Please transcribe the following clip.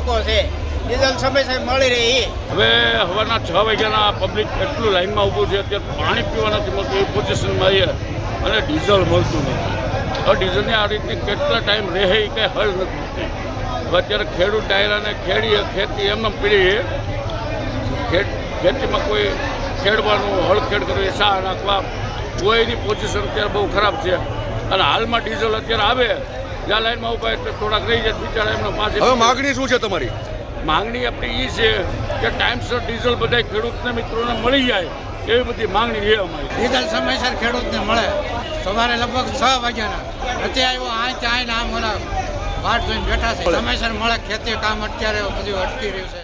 લોકો છે, ડીઝલ સમયસર મળી રહે એ. હવે સવારના 6 વાગ્યાના પબ્લિક એટલું લાઈનમાં ઊભું છે, અત્યારે પાણી પીવા નથી મળતું એ પોઝિશનમાં આવીએ અને ડીઝલ મળતું નથી. હવે ડીઝલની આ રીતની કેટલા ટાઈમ રહે એ કંઈ હલ નથી. હવે અત્યારે ખેડૂત ડાયરાને ખેતી એમને પીડી ખેતીમાં કોઈ ખેડવાનું હળખેડ કરવું એ સા નાખવા કોઈની પોઝિશન અત્યારે બહુ ખરાબ છે. અને હાલમાં ડીઝલ અત્યારે આવે જ્યાં લાઈનમાં ઉભા એટલે થોડાક રહી જાય બિચારા એમના પાસે. હવે માગણી શું છે તમારી? માંગણી આપણી એ છે કે ટાઈમસર ડીઝલ બધા ખેડૂતને મિત્રોને મળી જાય એવી બધી માંગણી છે અમારી. ડીઝલ સમયસર ખેડૂતને મળે. સવારે લગભગ 6 વાગ્યાના નથી આવ્યો, આમ ઓલા વાટ જોઈને બેઠા છે. સમયસર મળે, ખેતી કામ અત્યારે બધું અટકી રહ્યું છે.